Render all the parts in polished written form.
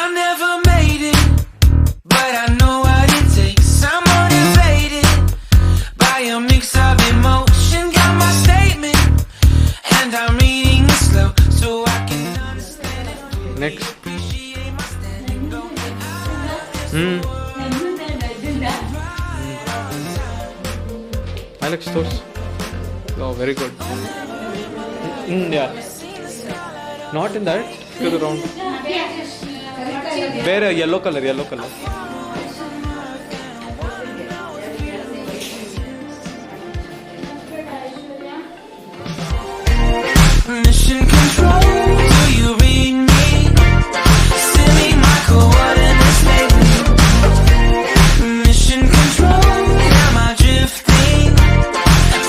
I never made it, but I know what it takes. I'm motivated by a mix of emotion. Got my statement, and I'm reading it slow so I can understand it. Next. Appreciate my standing, don't get Alex Toast. Oh, very good. Yeah. Not in that. To the round. Where yellow color, yellow color. Mission control, do you read me? Send me my coordinates lately. Mission control, am I drifting?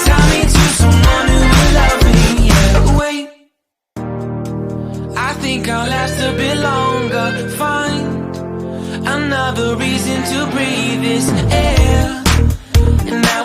Tie me to someone who will love me. Yeah, wait, I think I'll last a bit longer. Find another reason to breathe this air, and now